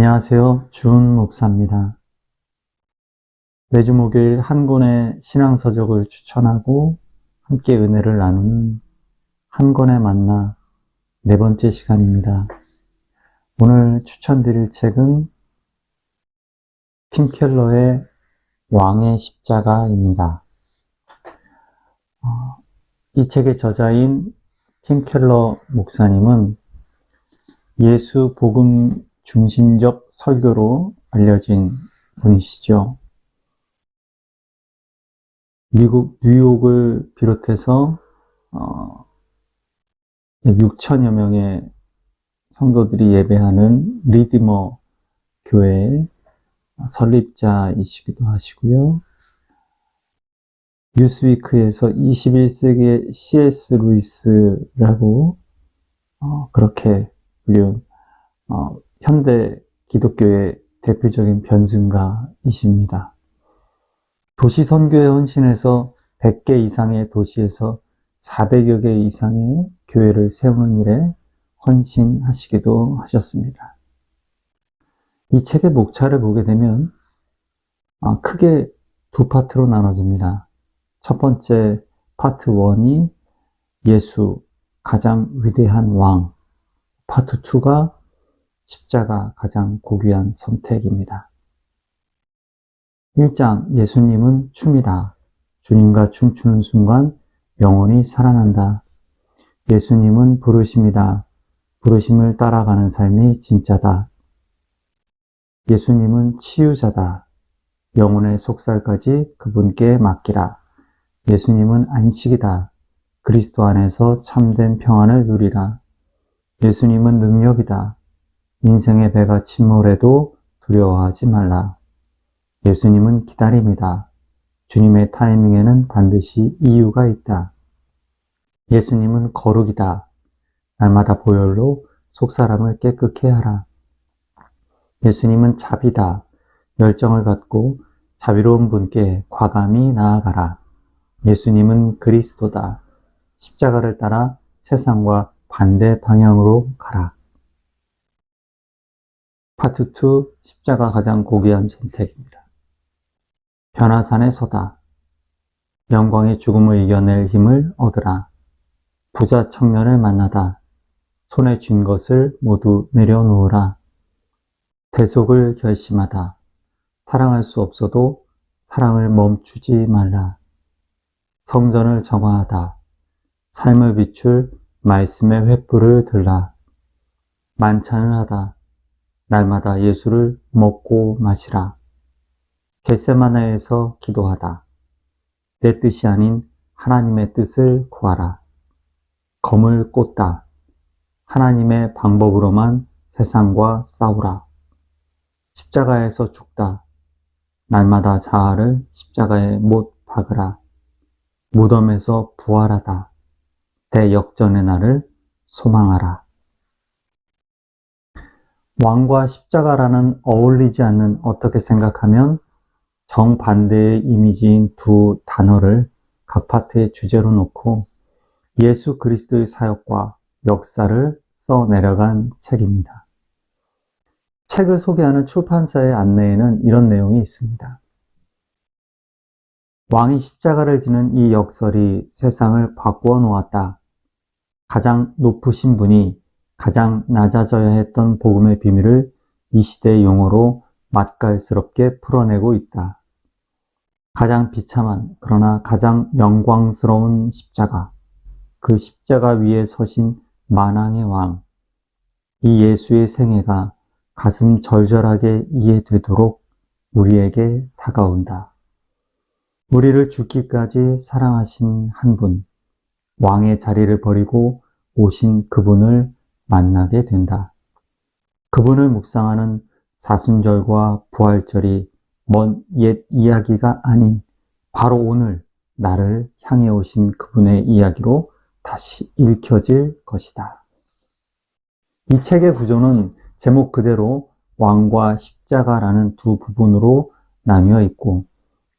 안녕하세요. 주은 목사입니다. 매주 목요일 한 권의 신앙서적을 추천하고 함께 은혜를 나누는 한 권의 만나 네 번째 시간입니다. 오늘 추천드릴 책은 팀 켈러의 왕의 십자가입니다. 이 책의 저자인 팀 켈러 목사님은 예수 복음 중심적 설교로 알려진 분이시죠. 미국 뉴욕을 비롯해서 6천여 명의 성도들이 예배하는 리디머 교회의 설립자이시기도 하시고요. 뉴스위크에서 21세기의 C.S. 루이스라고 그렇게 불리운 현대 기독교의 대표적인 변증가이십니다. 도시 선교에 헌신해서 100개 이상의 도시에서 400여 개 이상의 교회를 세우는 일에 헌신하시기도 하셨습니다. 이 책의 목차를 보게 되면 크게 두 파트로 나눠집니다. 첫 번째 파트 1이 예수 가장 위대한 왕, 파트 2가 십자가 가장 고귀한 선택입니다. 1장 예수님은 춤이다. 주님과 춤추는 순간 영혼이 살아난다. 예수님은 부르심이다. 부르심을 따라가는 삶이 진짜다. 예수님은 치유자다. 영혼의 속살까지 그분께 맡기라. 예수님은 안식이다. 그리스도 안에서 참된 평안을 누리라. 예수님은 능력이다. 인생의 배가 침몰해도 두려워하지 말라. 예수님은 기다림이다. 주님의 타이밍에는 반드시 이유가 있다. 예수님은 거룩이다. 날마다 보혈로 속사람을 깨끗게 하라. 예수님은 자비다. 열정을 갖고 자비로운 분께 과감히 나아가라. 예수님은 그리스도다. 십자가를 따라 세상과 반대 방향으로 가라. 파트 2, 십자가 가장 고귀한 선택입니다. 변화산에 서다. 영광의 죽음을 이겨낼 힘을 얻으라. 부자 청년을 만나다. 손에 쥔 것을 모두 내려놓으라. 대속을 결심하다. 사랑할 수 없어도 사랑을 멈추지 말라. 성전을 정화하다. 삶을 비출 말씀의 횃불을 들라. 만찬을 하다. 날마다 예수를 먹고 마시라. 겟세마네에서 기도하다. 내 뜻이 아닌 하나님의 뜻을 구하라. 검을 꽂다. 하나님의 방법으로만 세상과 싸우라. 십자가에서 죽다. 날마다 자아를 십자가에 못 박으라. 무덤에서 부활하다. 대역전의 날을 소망하라. 왕과 십자가라는 어울리지 않는, 어떻게 생각하면 정반대의 이미지인 두 단어를 각 파트의 주제로 놓고 예수 그리스도의 사역과 역사를 써내려간 책입니다. 책을 소개하는 출판사의 안내에는 이런 내용이 있습니다. 왕이 십자가를 지는 이 역설이 세상을 바꾸어 놓았다. 가장 높으신 분이 가장 낮아져야 했던 복음의 비밀을 이 시대의 용어로 맛깔스럽게 풀어내고 있다. 가장 비참한 그러나 가장 영광스러운 십자가, 그 십자가 위에 서신 만왕의 왕, 이 예수의 생애가 가슴 절절하게 이해되도록 우리에게 다가온다. 우리를 죽기까지 사랑하신 한 분, 왕의 자리를 버리고 오신 그분을 만나게 된다. 그분을 묵상하는 사순절과 부활절이 먼 옛 이야기가 아닌 바로 오늘 나를 향해 오신 그분의 이야기로 다시 읽혀질 것이다. 이 책의 구조는 제목 그대로 왕과 십자가라는 두 부분으로 나뉘어 있고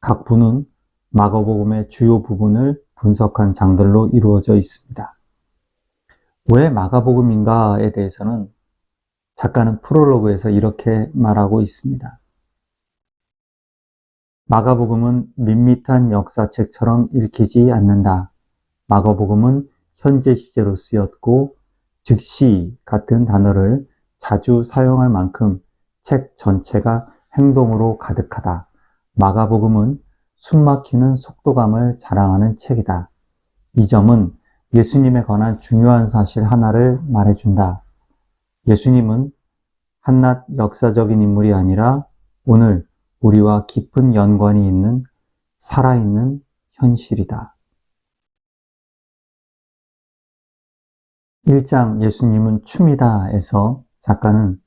각 부는 마가복음의 주요 부분을 분석한 장들로 이루어져 있습니다. 왜 마가복음인가에 대해서는 작가는 프롤로그에서 이렇게 말하고 있습니다. 마가복음은 밋밋한 역사책처럼 읽히지 않는다. 마가복음은 현재 시제로 쓰였고 즉시 같은 단어를 자주 사용할 만큼 책 전체가 행동으로 가득하다. 마가복음은 숨막히는 속도감을 자랑하는 책이다. 이 점은 예수님에 관한 중요한 사실 하나를 말해준다. 예수님은 한낱 역사적인 인물이 아니라 오늘 우리와 깊은 연관이 있는 살아있는 현실이다. 1장 예수님은 춤이다에서 작가는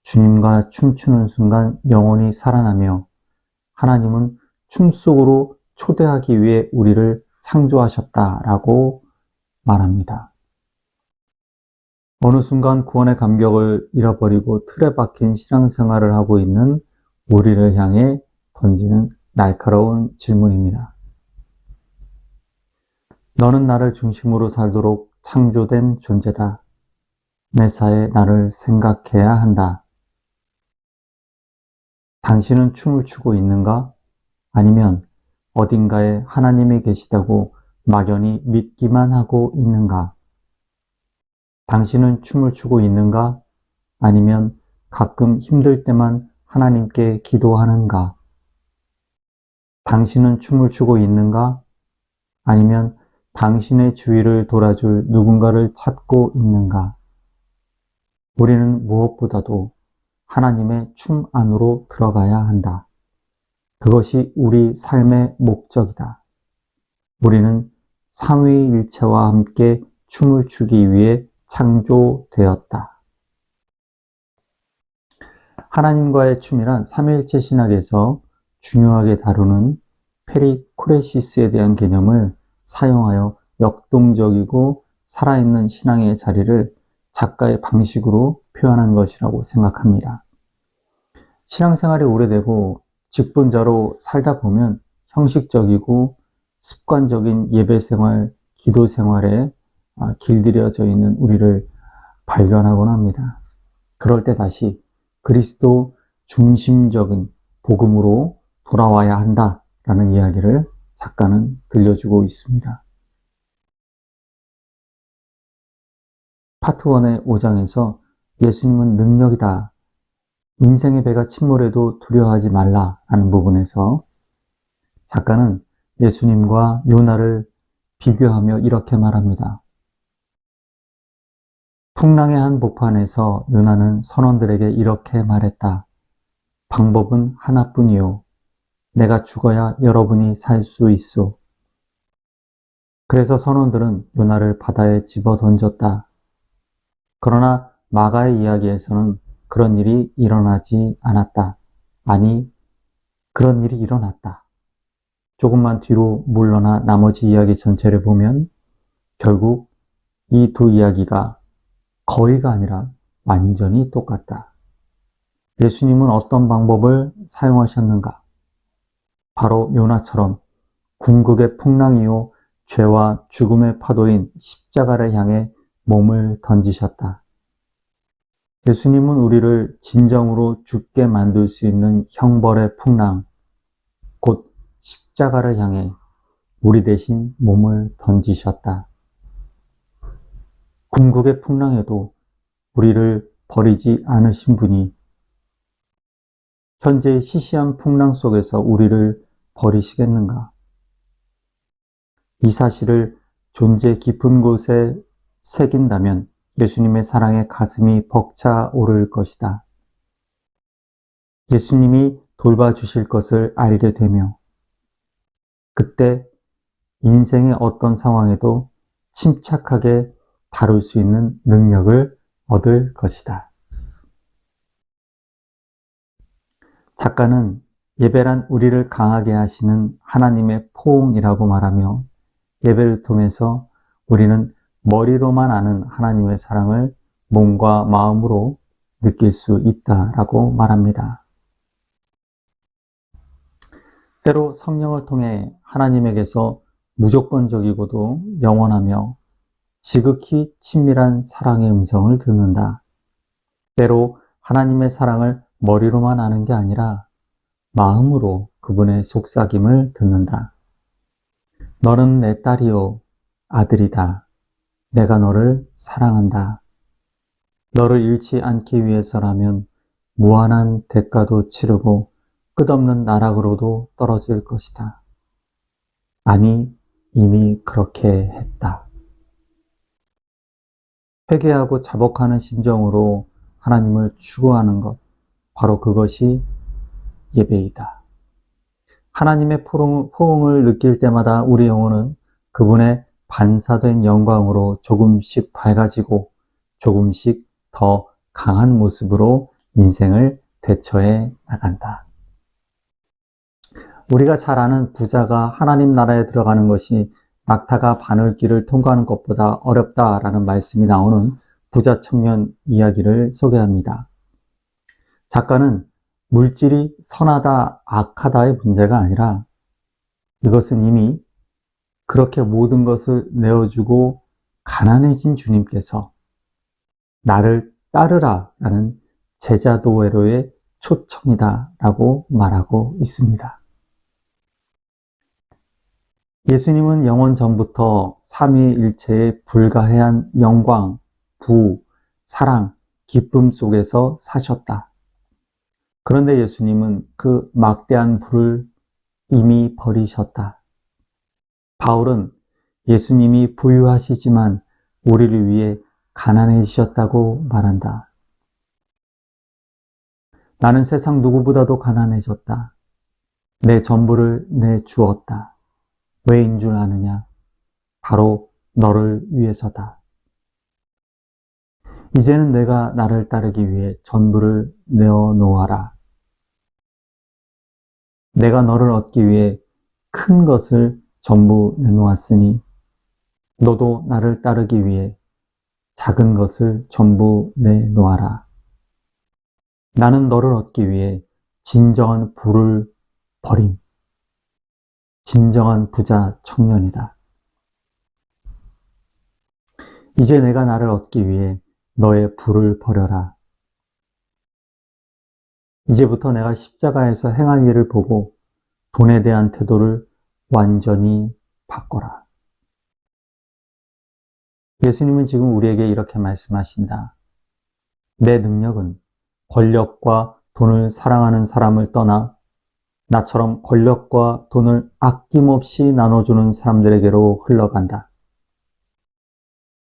주님과 춤추는 순간 영혼이 살아나며 하나님은 춤 속으로 초대하기 위해 우리를 창조하셨다라고 말합니다. 어느 순간 구원의 감격을 잃어버리고 틀에 박힌 신앙생활을 하고 있는 우리를 향해 던지는 날카로운 질문입니다. 너는 나를 중심으로 살도록 창조된 존재다. 매사에 나를 생각해야 한다. 당신은 춤을 추고 있는가? 아니면 어딘가에 하나님이 계시다고 막연히 믿기만 하고 있는가? 당신은 춤을 추고 있는가? 아니면 가끔 힘들 때만 하나님께 기도하는가? 당신은 춤을 추고 있는가? 아니면 당신의 주위를 돌아줄 누군가를 찾고 있는가? 우리는 무엇보다도 하나님의 춤 안으로 들어가야 한다. 그것이 우리 삶의 목적이다. 우리는 삼위일체와 함께 춤을 추기 위해 창조되었다. 하나님과의 춤이란 삼위일체 신학에서 중요하게 다루는 페리코레시스에 대한 개념을 사용하여 역동적이고 살아있는 신앙의 자리를 작가의 방식으로 표현한 것이라고 생각합니다. 신앙생활이 오래되고 직분자로 살다 보면 형식적이고 습관적인 예배생활, 기도생활에 길들여져 있는 우리를 발견하곤 합니다. 그럴 때 다시 그리스도 중심적인 복음으로 돌아와야 한다라는 이야기를 작가는 들려주고 있습니다. 파트 1의 5장에서 예수님은 능력이다. 인생의 배가 침몰해도 두려워하지 말라라는 부분에서 작가는 예수님과 요나를 비교하며 이렇게 말합니다. 풍랑의 한 복판에서 요나는 선원들에게 이렇게 말했다. 방법은 하나뿐이요. 내가 죽어야 여러분이 살 수 있소. 그래서 선원들은 요나를 바다에 집어 던졌다. 그러나 마가의 이야기에서는 그런 일이 일어나지 않았다. 아니, 그런 일이 일어났다. 조금만 뒤로 물러나 나머지 이야기 전체를 보면 결국 이 두 이야기가 거의가 아니라 완전히 똑같다. 예수님은 어떤 방법을 사용하셨는가? 바로 요나처럼 궁극의 풍랑이요 죄와 죽음의 파도인 십자가를 향해 몸을 던지셨다. 예수님은 우리를 진정으로 죽게 만들 수 있는 형벌의 풍랑, 곧 십자가를 향해 우리 대신 몸을 던지셨다. 궁극의 풍랑에도 우리를 버리지 않으신 분이 현재의 시시한 풍랑 속에서 우리를 버리시겠는가? 이 사실을 존재 깊은 곳에 새긴다면 예수님의 사랑에 가슴이 벅차오를 것이다. 예수님이 돌봐주실 것을 알게 되며 그때 인생의 어떤 상황에도 침착하게 다룰 수 있는 능력을 얻을 것이다. 작가는 예배란 우리를 강하게 하시는 하나님의 포옹이라고 말하며 예배를 통해서 우리는 머리로만 아는 하나님의 사랑을 몸과 마음으로 느낄 수 있다라고 말합니다. 때로 성령을 통해 하나님에게서 무조건적이고도 영원하며 지극히 친밀한 사랑의 음성을 듣는다. 때로 하나님의 사랑을 머리로만 아는 게 아니라 마음으로 그분의 속삭임을 듣는다. 너는 내 딸이요, 아들이다. 내가 너를 사랑한다. 너를 잃지 않기 위해서라면 무한한 대가도 치르고 끝없는 나락으로도 떨어질 것이다. 아니, 이미 그렇게 했다. 회개하고 자복하는 심정으로 하나님을 추구하는 것, 바로 그것이 예배이다. 하나님의 포옹을 느낄 때마다 우리 영혼은 그분의 반사된 영광으로 조금씩 밝아지고 조금씩 더 강한 모습으로 인생을 대처해 나간다. 우리가 잘 아는 부자가 하나님 나라에 들어가는 것이 낙타가 바늘길을 통과하는 것보다 어렵다라는 말씀이 나오는 부자 청년 이야기를 소개합니다. 작가는 물질이 선하다, 악하다의 문제가 아니라 이것은 이미 그렇게 모든 것을 내어주고 가난해진 주님께서 나를 따르라 라는 제자도회로의 초청이다 라고 말하고 있습니다. 예수님은 영원 전부터 삼위일체의 불가해한 영광, 부, 사랑, 기쁨 속에서 사셨다. 그런데 예수님은 그 막대한 부를 이미 버리셨다. 바울은 예수님이 부유하시지만 우리를 위해 가난해지셨다고 말한다. 나는 세상 누구보다도 가난해졌다. 내 전부를 내주었다. 왜인 줄 아느냐? 바로 너를 위해서다. 이제는 내가 나를 따르기 위해 전부를 내어놓아라. 내가 너를 얻기 위해 큰 것을 전부 내놓았으니 너도 나를 따르기 위해 작은 것을 전부 내놓아라. 나는 너를 얻기 위해 진정한 부를 버린 진정한 부자 청년이다. 이제 내가 나를 얻기 위해 너의 부를 버려라. 이제부터 내가 십자가에서 행한 일을 보고 돈에 대한 태도를 완전히 바꿔라. 예수님은 지금 우리에게 이렇게 말씀하신다. 내 능력은 권력과 돈을 사랑하는 사람을 떠나 나처럼 권력과 돈을 아낌없이 나눠주는 사람들에게로 흘러간다.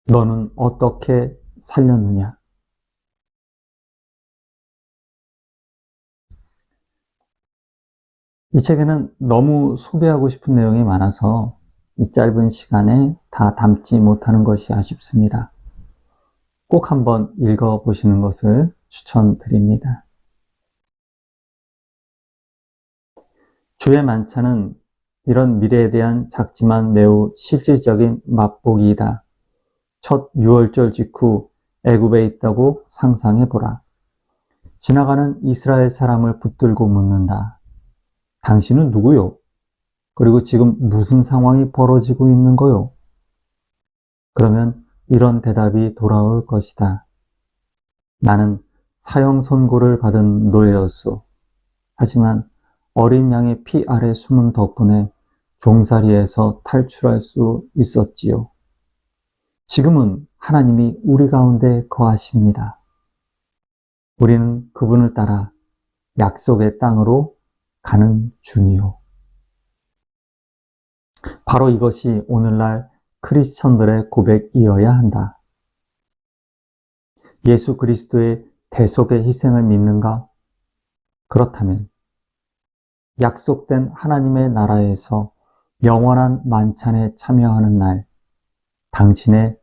너는 어떻게 살렸느냐? 이 책에는 너무 소개하고 싶은 내용이 많아서 이 짧은 시간에 다 담지 못하는 것이 아쉽습니다. 꼭 한번 읽어보시는 것을 추천드립니다. 주의 만찬은 이런 미래에 대한 작지만 매우 실질적인 맛보기이다. 첫 유월절 직후 애굽에 있다고 상상해보라. 지나가는 이스라엘 사람을 붙들고 묻는다. 당신은 누구요? 그리고 지금 무슨 상황이 벌어지고 있는 거요? 그러면 이런 대답이 돌아올 것이다. 나는 사형 선고를 받은 노예였소. 하지만 어린 양의 피 아래 숨은 덕분에 종살이에서 탈출할 수 있었지요. 지금은 하나님이 우리 가운데 거하십니다. 우리는 그분을 따라 약속의 땅으로 가는 중이요. 바로 이것이 오늘날 크리스천들의 고백이어야 한다. 예수 그리스도의 대속의 희생을 믿는가? 그렇다면 약속된 하나님의 나라에서 영원한 만찬에 참여하는 날, 당신의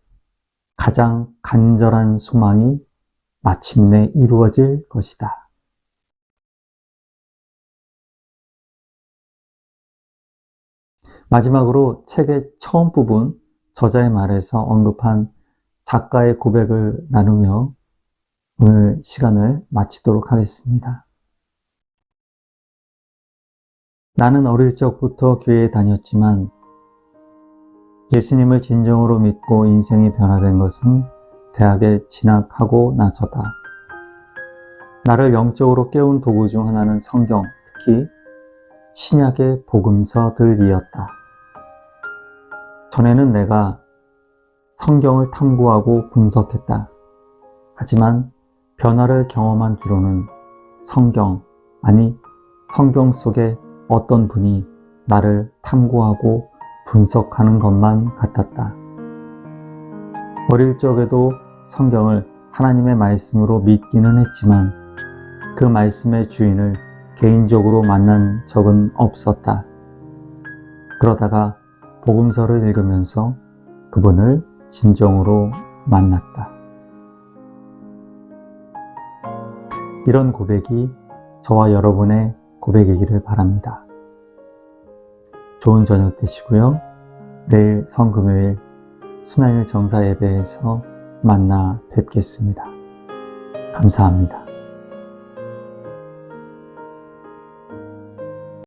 가장 간절한 소망이 마침내 이루어질 것이다. 마지막으로 책의 처음 부분, 저자의 말에서 언급한 작가의 고백을 나누며 오늘 시간을 마치도록 하겠습니다. 나는 어릴 적부터 교회에 다녔지만 예수님을 진정으로 믿고 인생이 변화된 것은 대학에 진학하고 나서다. 나를 영적으로 깨운 도구 중 하나는 성경, 특히 신약의 복음서들이었다. 전에는 내가 성경을 탐구하고 분석했다. 하지만 변화를 경험한 뒤로는 성경 속에 어떤 분이 나를 탐구하고 분석하는 것만 같았다. 어릴 적에도 성경을 하나님의 말씀으로 믿기는 했지만 그 말씀의 주인을 개인적으로 만난 적은 없었다. 그러다가 복음서를 읽으면서 그분을 진정으로 만났다. 이런 고백이 저와 여러분의 고백이기를 바랍니다. 좋은 저녁 되시고요. 내일 성금요일 순환일 정사 예배에서 만나 뵙겠습니다. 감사합니다.